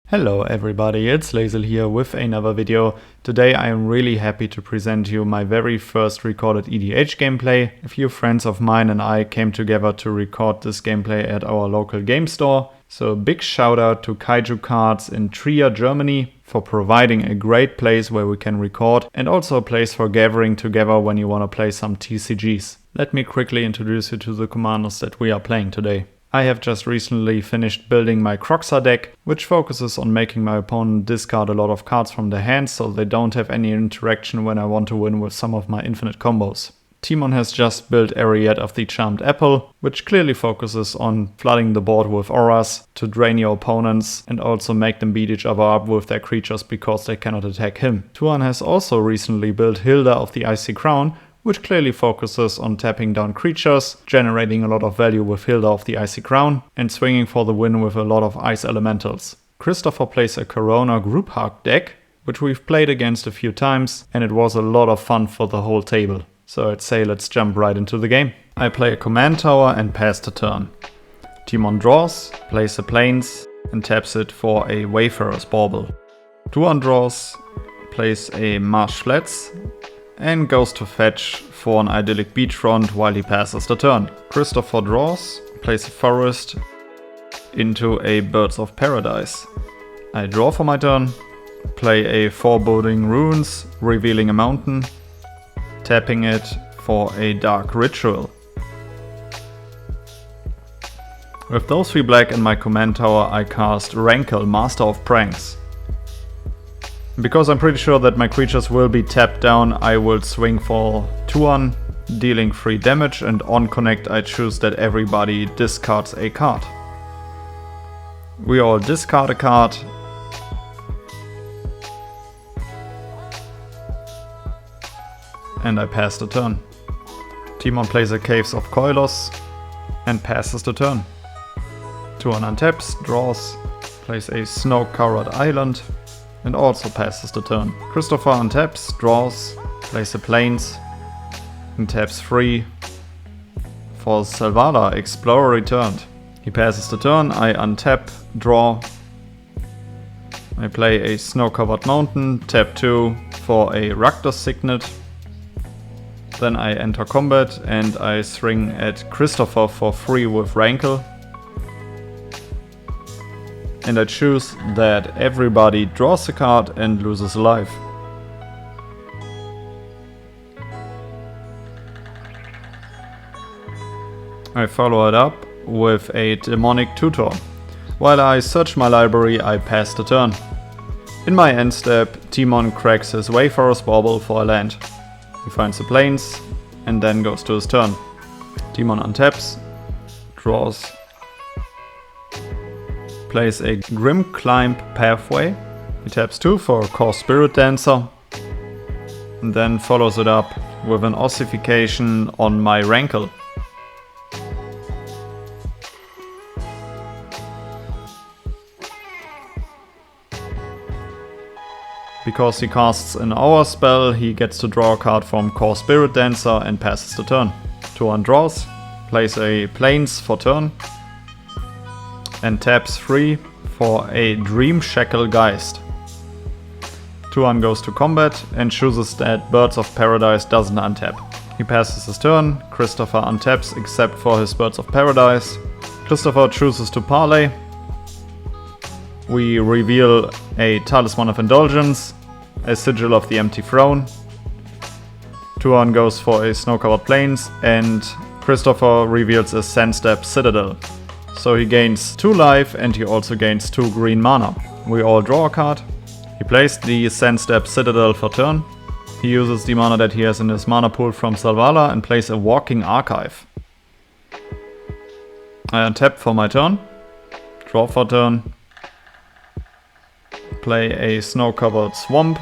Hello everybody, it's Lazel here with another video. Today I am really happy to present you my very first recorded EDH gameplay. A few friends of mine and I came together to record this gameplay at our local game store. So a big shout out to Kaiju Cards in Trier, Germany for providing a great place where we can record and also a place for gathering together when you want to play some TCGs. Let me quickly introduce you to the commanders that we are playing today. I have just recently finished building my Kroxa deck, which focuses on making my opponent discard a lot of cards from their hands so they don't have any interaction when I want to win with some of my infinite combos. Timon has just built Eriette of the Charmed Apple, which clearly focuses on flooding the board with auras to drain your opponents and also make them beat each other up with their creatures because they cannot attack him. Tuan has also recently built Hylda of the Icy Crown, which clearly focuses on tapping down creatures, generating a lot of value with Hylda of the Icy Crown, and swinging for the win with a lot of ice elementals. Christopher plays a Karona group hug deck, which we've played against a few times, and it was a lot of fun for the whole table. So I'd say let's jump right into the game. I play a command tower and pass the turn. Timon draws, plays a plains, and taps it for a Wayfarer's Bauble. Tuan draws, plays a Marsh Flats, and goes to fetch for an idyllic beachfront while he passes the turn. Christopher draws, plays a forest into a Birds of Paradise. I draw for my turn, play a Foreboding Runes, revealing a mountain, tapping it for a Dark Ritual. With those 3 black in my command tower, I cast Rankle, Master of Pranks. Because I'm pretty sure that my creatures will be tapped down, I will swing for Tuan, dealing 3 damage, and on connect I choose that everybody discards a card. We all discard a card. And I pass the turn. Timon plays a Caves of Koilos and passes the turn. Tuan untaps, draws, plays a Snow-Covered Island, and also passes the turn. Christopher untaps, draws, plays a plains, and taps 3 for Selvala, Explorer returned. He passes the turn, I untap, draw, I play a Snow-Covered Mountain, tap 2 for a Rakdos Signet. Then I enter combat and I swing at Christopher for 3 with Rankle. And I choose that everybody draws a card and loses a life. I follow it up with a Demonic Tutor. While I search my library, I pass the turn. In my end step, Timon cracks his Wayfarer's Bauble for a land. He finds the plains and then goes to his turn. Timon untaps, draws, plays a Grim Climb Pathway. He taps 2 for a Core Spirit Dancer, and then follows it up with an Ossification on my Rankle. Because he casts an Hour spell, he gets to draw a card from Core Spirit Dancer and passes the turn. Tuan draws, plays a Plains for turn, and taps 3 for a Dream Shackle Geist. Tuan goes to combat and chooses that Birds of Paradise doesn't untap. He passes his turn, Christopher untaps except for his Birds of Paradise. Christopher chooses to parlay. We reveal a Talisman of Indulgence, a Sigil of the Empty Throne. Tuan goes for a Snow-Covered Plains, and Christopher reveals a Sandstep Citadel. So he gains 2 life and he also gains 2 green mana. We all draw a card. He plays the Sandstep Citadel for turn. He uses the mana that he has in his mana pool from Selvala and plays a Walking Archive. I untap for my turn, draw for turn, play a Snow-Covered Swamp.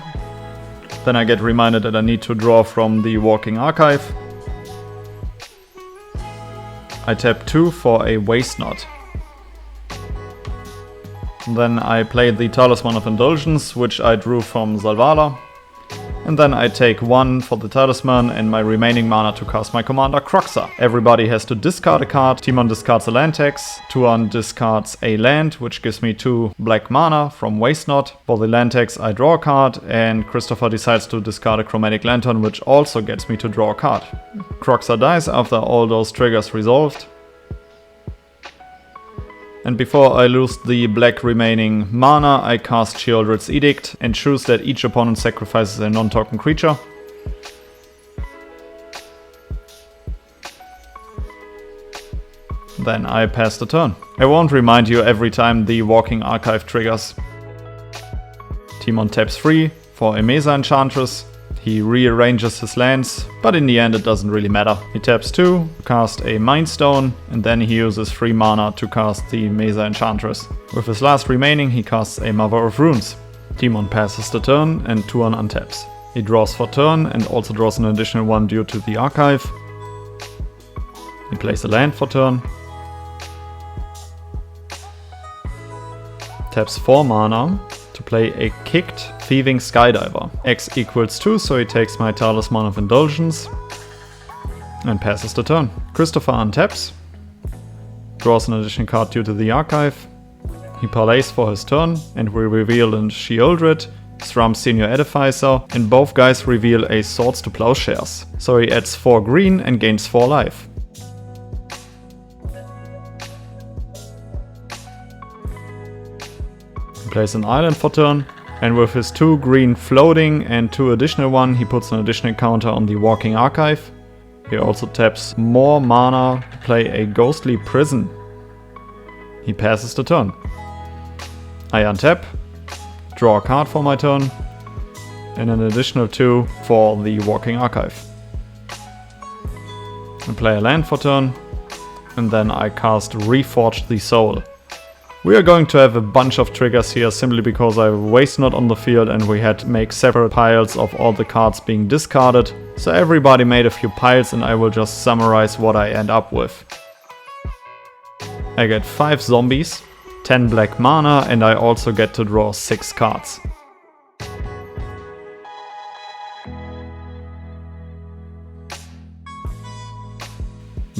Then I get reminded that I need to draw from the Walking Archive. I tap 2 for a Waste Knot. Then I play the Talisman of Indulgence, which I drew from Selvala. And then I take 1 for the talisman and my remaining mana to cast my commander Kroxa. Everybody has to discard a card. Timon discards a land tax. Tuan discards a land, which gives me 2 black mana from Waste Not. For the land tax I draw a card, and Christopher decides to discard a chromatic lantern, which also gets me to draw a card. Kroxa dies after all those triggers resolved. And before I lose the black remaining mana, I cast Sheoldred's Edict and choose that each opponent sacrifices a non-token creature. Then I pass the turn. I won't remind you every time the Walking Archive triggers. Timon taps 3 for a Mesa Enchantress. He rearranges his lands, but in the end it doesn't really matter. He taps 2, cast a Mind Stone, and then he uses 3 mana to cast the Mesa Enchantress. With his last remaining, he casts a Mother of Runes. Timon passes the turn and Tuan untaps. He draws for turn and also draws an additional 1 due to the archive. He plays a land for turn. Taps 4 mana to play a kicked Thieving Skydiver. X equals 2, so he takes my Talisman of Indulgence and passes the turn. Christopher untaps, draws an additional card due to the archive. He parlays for his turn and we reveal a Sheoldred, Thrum Senior Edificer, and both guys reveal a Swords to Plowshares. So he adds 4 green and gains 4 life. He plays an island for turn. And with his 2 green floating and 2 additional 1, he puts an additional counter on the Walking Archive. He also taps more mana to play a Ghostly Prison. He passes the turn. I untap, draw a card for my turn, and an additional 2 for the Walking Archive. I play a land for turn, and then I cast Reforge the Soul. We are going to have a bunch of triggers here simply because I have Waste Not on the field and we had to make several piles of all the cards being discarded. So everybody made a few piles and I will just summarize what I end up with. I get 5 zombies, 10 black mana, and I also get to draw 6 cards.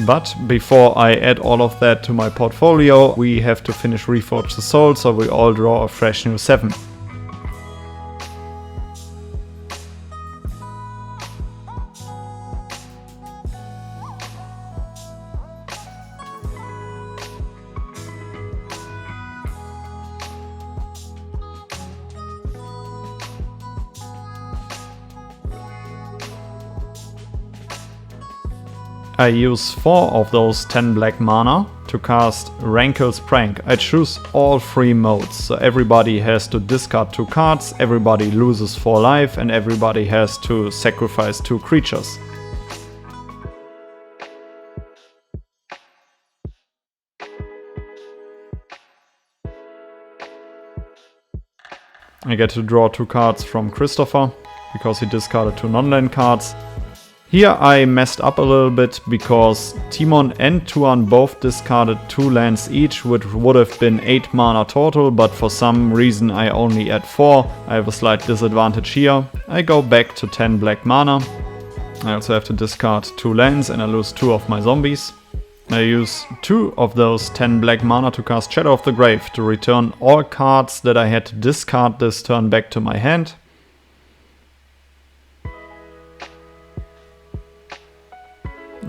But before I add all of that to my portfolio, we have to finish Reforge the Soul, so we all draw a fresh new 7. I use 4 of those 10 black mana to cast Rankle's Prank. I choose all 3 modes, so everybody has to discard 2 cards, everybody loses 4 life, and everybody has to sacrifice 2 creatures. I get to draw 2 cards from Christopher, because he discarded 2 non-land cards. Here I messed up a little bit because Timon and Tuan both discarded 2 lands each, which would have been 8 mana total, but for some reason I only add 4. I have a slight disadvantage here. I go back to 10 black mana. I also have to discard 2 lands and I lose 2 of my zombies. I use 2 of those 10 black mana to cast Shadow of the Grave to return all cards that I had to discard this turn back to my hand.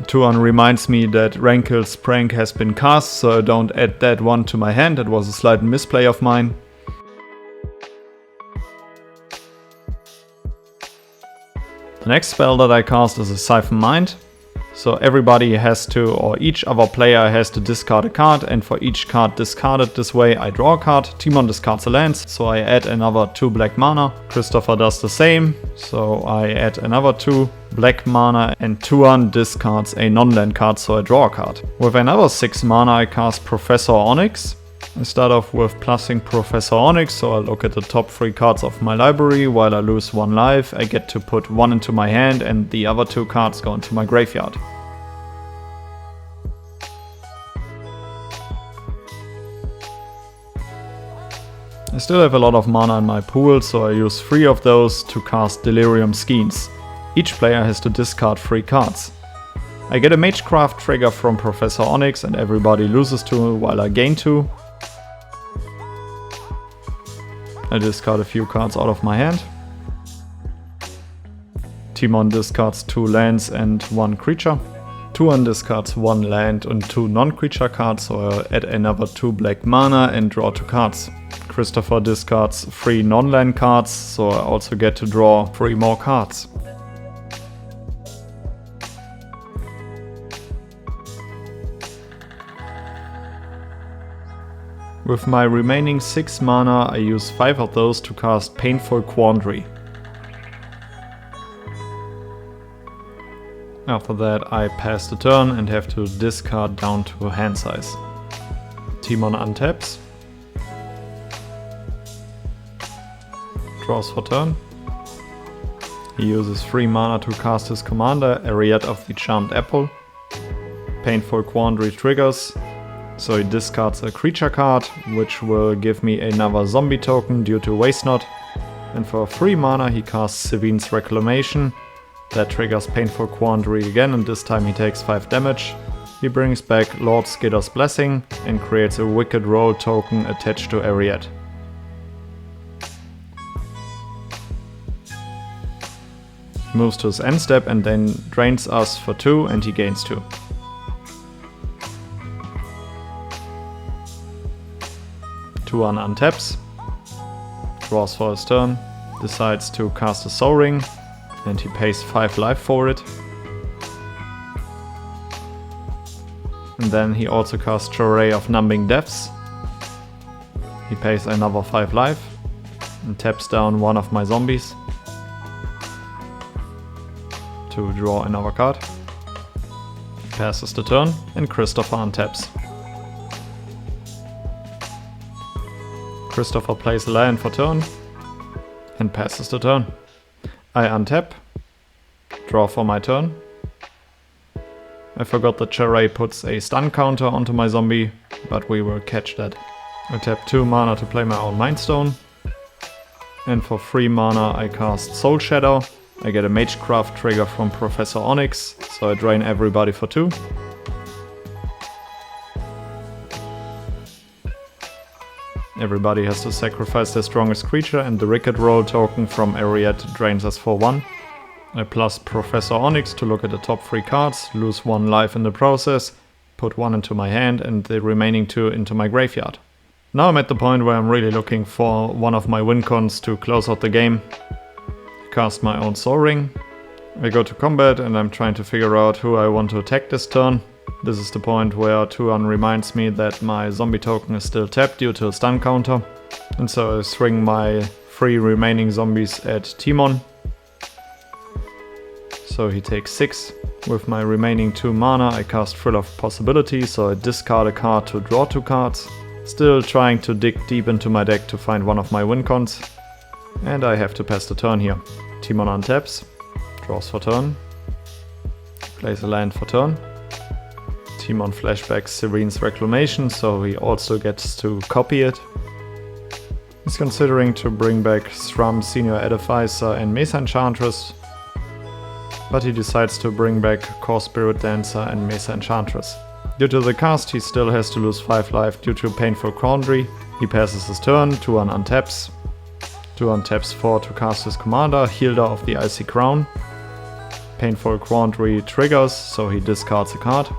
Tuan reminds me that Rankle's Prank has been cast, so I don't add that one to my hand. That was a slight misplay of mine. The next spell that I cast is a Siphon Mind. So everybody has to, or each other player has to discard a card, and for each card discarded this way I draw a card. Timon discards a land, so I add another 2 black mana. Christopher does the same, so I add another 2 black mana, and Tuan discards a non-land card, so I draw a card. With another 6 mana I cast Professor Onyx. I start off with plussing Professor Onyx, so I look at the top 3 cards of my library. While I lose 1 life, I get to put 1 into my hand and the other 2 cards go into my graveyard. I still have a lot of mana in my pool, so I use 3 of those to cast Delirium Schemes. Each player has to discard 3 cards. I get a Magecraft trigger from Professor Onyx and everybody loses 2 while I gain 2. I discard a few cards out of my hand. Timon discards 2 lands and 1 creature. Tuan discards 1 land and 2 non-creature cards, so I add another 2 black mana and draw 2 cards. Christopher discards 3 non-land cards, so I also get to draw 3 more cards. With my remaining 6 mana, I use 5 of those to cast Painful Quandary. After that I pass the turn and have to discard down to hand size. Timon untaps. Draws for turn. He uses 3 mana to cast his commander, Eriette of the Charmed Apple. Painful Quandary triggers, so he discards a creature card, which will give me another zombie token due to Waste Not. And for 3 mana he casts Sevine's Reclamation. That triggers Painful Quandary again, and this time he takes 5 damage. He brings back Lord Skidder's Blessing and creates a Wicked Roll token attached to Eriette. He moves to his end step and then drains us for 2 and he gains 2. Tuan untaps, draws for his turn, decides to cast a Soul Ring, and he pays 5 life for it. And then he also casts Charade of Numbing Depths. He pays another 5 life and taps down 1 of my zombies to draw another card. Passes the turn and Christopher untaps. Christopher plays a land for turn and passes the turn. I untap, draw for my turn. I forgot that Charade puts a stun counter onto my zombie, but we will catch that. I tap 2 mana to play my own Mind Stone. And for 3 mana I cast Soul Shadow. I get a Magecraft trigger from Professor Onyx, so I drain everybody for 2. Everybody has to sacrifice their strongest creature, and the Wicked Roll token from Eriette drains us for 1. I plus Professor Onyx to look at the top 3 cards, lose 1 life in the process, put 1 into my hand and the remaining 2 into my graveyard. Now I'm at the point where I'm really looking for one of my win cons to close out the game. Cast my own Soul Ring. I go to combat and I'm trying to figure out who I want to attack this turn. This is the point where Tuan reminds me that my zombie token is still tapped due to a stun counter. And so I swing my 3 remaining zombies at Timon. So he takes 6. With my remaining 2 mana I cast Thrill of Possibility, so I discard a card to draw 2 cards. Still trying to dig deep into my deck to find one of my win cons. And I have to pass the turn here. Timon untaps, draws for turn, plays a land for turn. Timon flashbacks Serene's Reclamation, so he also gets to copy it. He's considering to bring back Thrum, Senior Edificer and Mesa Enchantress, but he decides to bring back Core Spirit Dancer and Mesa Enchantress. Due to the cast, he still has to lose 5 life due to Painful Quandary. He passes his turn, Tuan untaps. Tuan taps 4 to cast his commander, Hylda of the Icy Crown. Painful Quandary triggers, so he discards a card.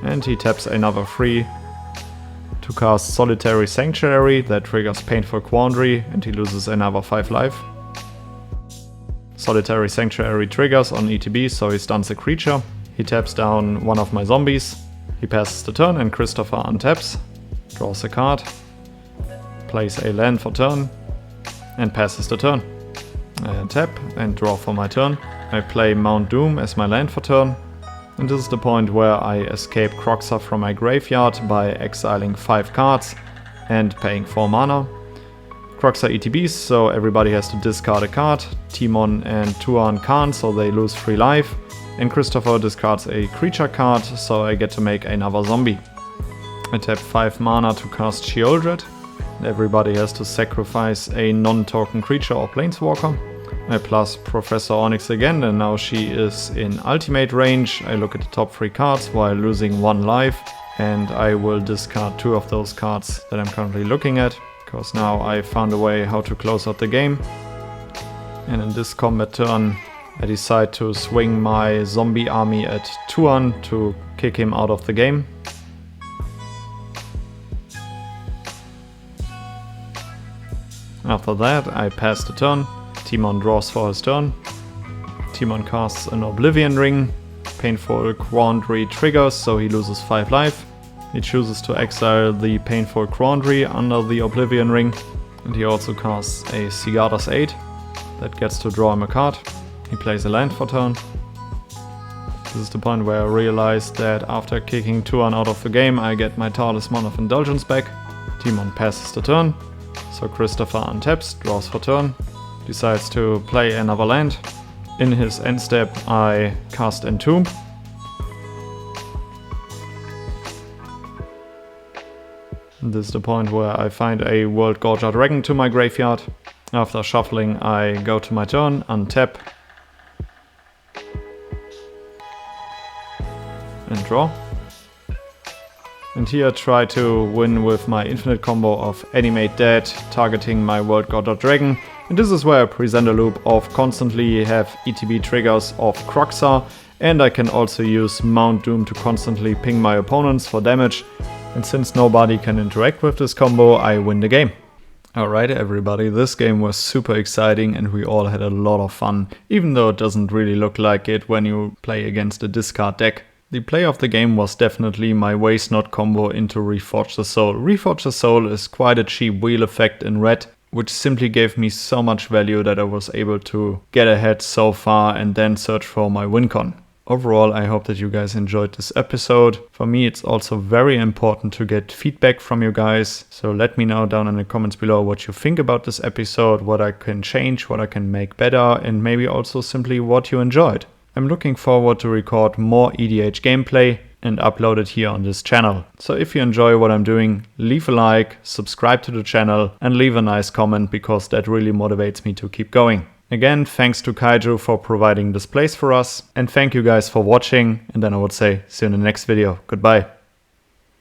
And he taps another 3 to cast Solitary Sanctuary, that triggers Painful Quandary, and he loses another 5 life. Solitary Sanctuary triggers on ETB, so he stuns a creature. He taps down 1 of my zombies. He passes the turn and Christopher untaps, draws a card, plays a land for turn, and passes the turn. I untap and draw for my turn. I play Mount Doom as my land for turn. And this is the point where I escape Kroxa from my graveyard by exiling 5 cards and paying 4 mana. Kroxa ETBs, so everybody has to discard a card. Timon and Tuan can't, so they lose 3 life. And Christopher discards a creature card, so I get to make another zombie. I tap 5 mana to cast Sheoldred. Everybody has to sacrifice a non-token creature or planeswalker. I plus Professor Onyx again, and now she is in ultimate range. I look at the top 3 cards while losing 1 life, and I will discard 2 of those cards that I'm currently looking at, because now I found a way how to close out the game. And in this combat turn I decide to swing my zombie army at Tuan to kick him out of the game. After that I pass the turn. Timon draws for his turn. Timon casts an Oblivion Ring. Painful Quandary triggers, so he loses 5 life. He chooses to exile the Painful Quandary under the Oblivion Ring. And he also casts a Sigada's Aid. That gets to draw him a card. He plays a land for turn. This is the point where I realized that after kicking Tuan out of the game I get my Talisman of Indulgence back. Timon passes the turn. So Christopher untaps, draws for turn. Decides to play another land. In his end step I cast Entomb. This is the point where I find a World Gorger Dragon to my graveyard. After shuffling I go to my turn, untap and draw. And here try to win with my infinite combo of Animate Dead, targeting my World Gorger Dragon. And this is where I present a loop of constantly have ETB triggers of Kroxa, and I can also use Mount Doom to constantly ping my opponents for damage. And since nobody can interact with this combo, I win the game. Alright everybody, this game was super exciting and we all had a lot of fun, even though it doesn't really look like it when you play against a discard deck. The play of the game was definitely my Waste Not combo into Reforge the Soul. Reforge the Soul is quite a cheap wheel effect in red, which simply gave me so much value that I was able to get ahead so far and then search for my win con. Overall, I hope that you guys enjoyed this episode. For me, it's also very important to get feedback from you guys. So let me know down in the comments below what you think about this episode, what I can change, what I can make better, and maybe also simply what you enjoyed. I'm looking forward to record more EDH gameplay and upload it here on this channel. So if you enjoy what I'm doing, leave a like, subscribe to the channel and leave a nice comment, because that really motivates me to keep going. Again, thanks to Kaiju for providing this place for us, and thank you guys for watching, and then I would say see you in the next video. Goodbye.